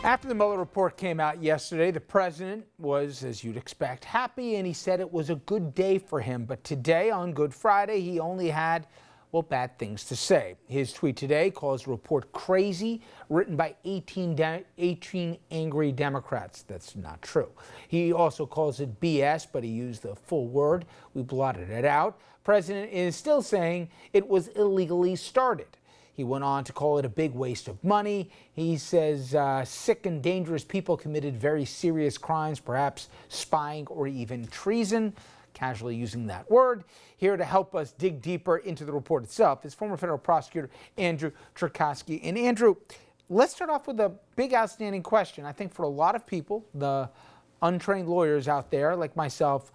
After the Mueller report came out yesterday, the president was, as you'd expect, happy, and he said it was a good day for him. But today, on Good Friday, he only had, well, bad things to say. His tweet today calls the report crazy, written by 18 angry Democrats. That's not true. He also calls it BS, but he used the full word. We blotted it out. President is still saying it was illegally started. He went on to call it a big waste of money. He says sick and dangerous people committed very serious crimes, perhaps spying or even treason, casually using that word. Here to help us dig deeper into the report itself is former federal prosecutor Andrew Cherkasky. And Andrew, let's start off with a big outstanding question. I think for a lot of people, the untrained lawyers out there like myself,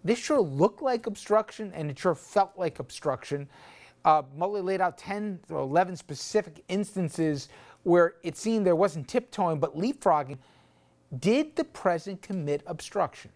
this sure looked like obstruction and it sure felt like obstruction. Mueller laid out 10 or 11 specific instances where it seemed there wasn't tiptoeing but leapfrogging. Did the president commit obstruction?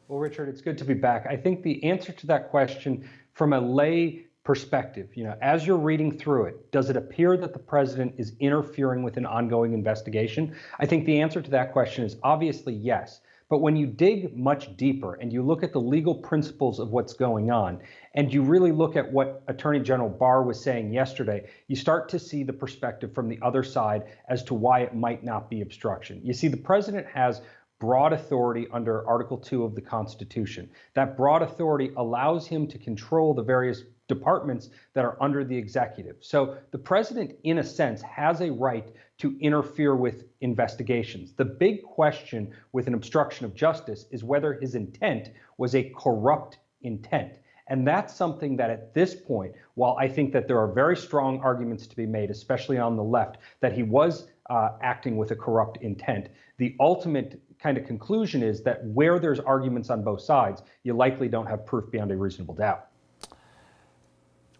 Well, Richard, it's good to be back. I think the answer to that question from a lay perspective, as you're reading through it, does it appear that the president is interfering with an ongoing investigation? I think the answer to that question is obviously yes. But when you dig much deeper and you look at the legal principles of what's going on, and you really look at what Attorney General Barr was saying yesterday, you start to see the perspective from the other side as to why it might not be obstruction. You see, the president has broad authority under Article 2 of the Constitution. That broad authority allows him to control the various departments that are under the executive. So the president, in a sense, has a right to interfere with investigations. The big question with an obstruction of justice is whether his intent was a corrupt intent. And that's something that at this point, while I think that there are very strong arguments to be made, especially on the left, that he was acting with a corrupt intent, the ultimate kind of conclusion is that where there's arguments on both sides, you likely don't have proof beyond a reasonable doubt.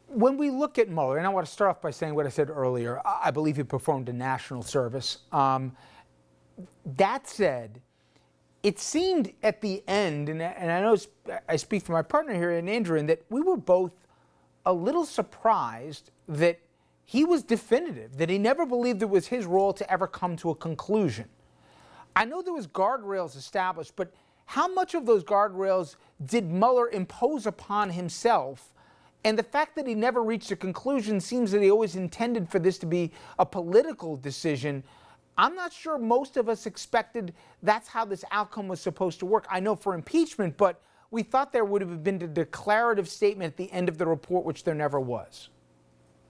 When we look at Mueller, and I want to start off by saying what I said earlier, I believe he performed a national service. That said, it seemed at the end, and I know I speak for my partner here and Andrew, in that we were both a little surprised that he was definitive, that he never believed it was his role to ever come to a conclusion. I know there was guardrails established, but how much of those guardrails did Mueller impose upon himself? And the fact that he never reached a conclusion seems that he always intended for this to be a political decision. I'm not sure most of us expected that's how this outcome was supposed to work. I know for impeachment, but we thought there would have been a declarative statement at the end of the report, which there never was.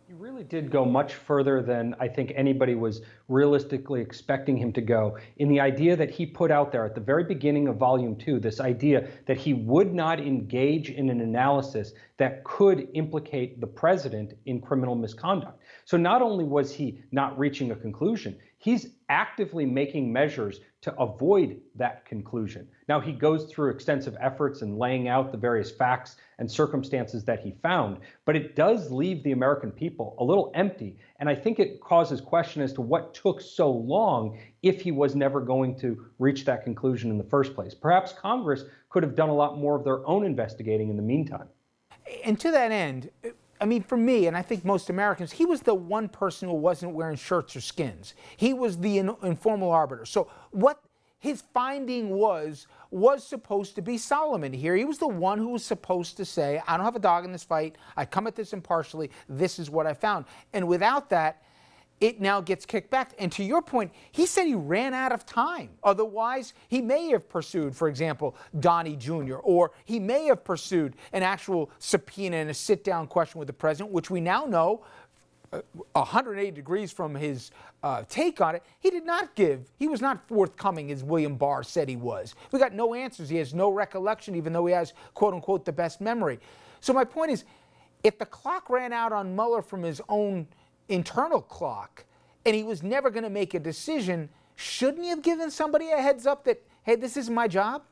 He really did go much further than I think anybody was realistically expecting him to go, in the idea that he put out there at the very beginning of Volume 2, this idea that he would not engage in an analysis that could implicate the president in criminal misconduct. So not only was he not reaching a conclusion, he's actively making measures to avoid that conclusion. Now, he goes through extensive efforts in laying out the various facts and circumstances that he found, but it does leave the American people a little empty. And I think it causes question as to what took so long if he was never going to reach that conclusion in the first place. Perhaps Congress could have done a lot more of their own investigating in the meantime. And to that end, I mean, for me, and I think most Americans, he was the one person who wasn't wearing shirts or skins. He was the informal arbiter. So what his finding was supposed to be Solomon here. He was the one who was supposed to say, I don't have a dog in this fight. I come at this impartially. This is what I found. And without that, it now gets kicked back. And to your point, he said he ran out of time. Otherwise, he may have pursued, for example, Donnie Jr., or he may have pursued an actual subpoena and a sit-down question with the president, which we now know, 180 degrees from his take on it, he did not give. He was not forthcoming as William Barr said he was. We got no answers. He has no recollection, even though he has, quote unquote, the best memory. So my point is, if the clock ran out on Mueller from his own internal clock and he was never going to make a decision, shouldn't he have given somebody a heads up that, hey, this isn't my job?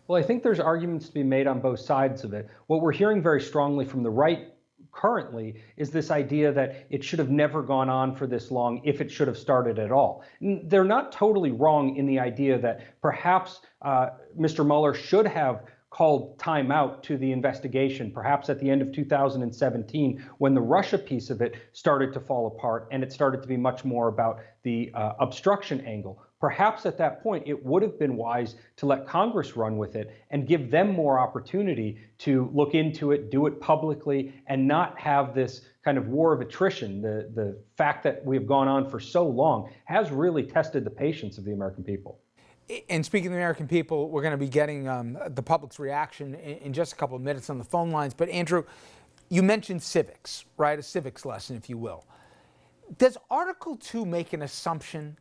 Well, I think there's arguments to be made on both sides of it. What we're hearing very strongly from the right currently is this idea that it should have never gone on for this long if it should have started at all. They're not totally wrong in the idea that perhaps Mr. Mueller should have called timeout to the investigation, perhaps at the end of 2017, when the Russia piece of it started to fall apart and it started to be much more about the obstruction angle. Perhaps at that point, it would have been wise to let Congress run with it and give them more opportunity to look into it, do it publicly, and not have this kind of war of attrition. The fact that we have gone on for so long has really tested the patience of the American people. And speaking of the American people, we're going to be getting the public's reaction in just a couple of minutes on the phone lines. But Andrew, you mentioned civics, right? A civics lesson, if you will. Does Article 2 make an assumption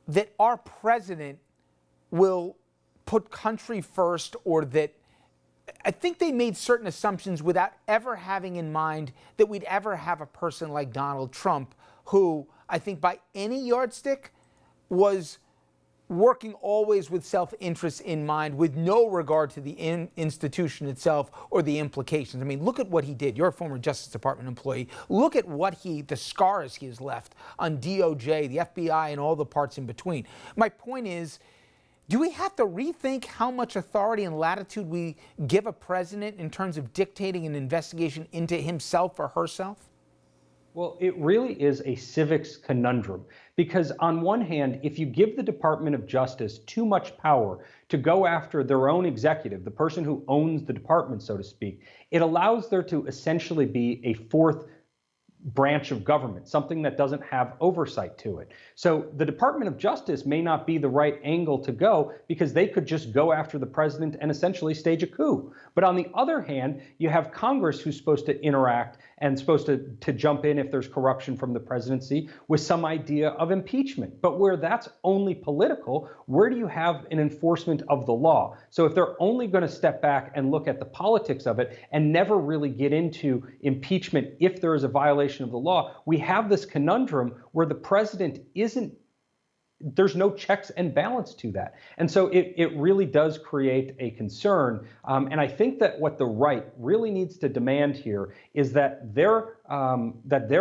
that our president will put country first, or that I think they made certain assumptions without ever having in mind that we'd ever have a person like Donald Trump, who I think by any yardstick was working always with self-interest in mind, with no regard to the institution itself or the implications. I mean, look at what he did. You're a former Justice Department employee. Look at what the scars he has left on DOJ, the FBI, and all the parts in between. My point is, do we have to rethink how much authority and latitude we give a president in terms of dictating an investigation into himself or herself? Well, it really is a civics conundrum, because on one hand, if you give the Department of Justice too much power to go after their own executive, the person who owns the department, so to speak, it allows there to essentially be a fourth branch of government, something that doesn't have oversight to it. So the Department of Justice may not be the right angle to go, because they could just go after the president and essentially stage a coup. But on the other hand, you have Congress, who's supposed to interact and supposed to jump in if there's corruption from the presidency with some idea of impeachment. But where that's only political, where do you have an enforcement of the law? So if they're only going to step back and look at the politics of it and never really get into impeachment if there is a violation of the law, we have this conundrum where the president there's no checks and balance to that. And so it really does create a concern. And I think that what the right really needs to demand here is that their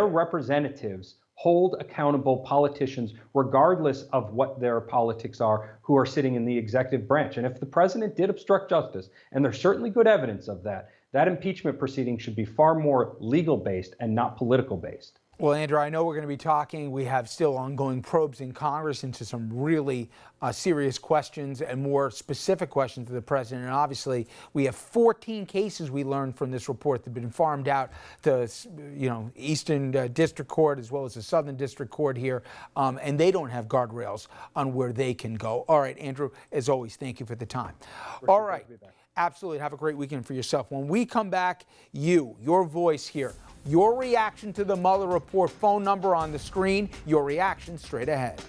representatives hold accountable politicians, regardless of what their politics are, who are sitting in the executive branch. And if the president did obstruct justice, and there's certainly good evidence of that, that impeachment proceeding should be far more legal-based and not political-based. Well, Andrew, I know we're going to be talking. We have still ongoing probes in Congress into some really serious questions and more specific questions to the president. And obviously, we have 14 cases we learned from this report that have been farmed out to, Eastern District Court as well as the Southern District Court here, and they don't have guardrails on where they can go. All right, Andrew, as always, thank you for the time. All right. Absolutely. Have a great weekend for yourself. When we come back, your voice here, your reaction to the Mueller report, phone number on the screen, your reaction straight ahead.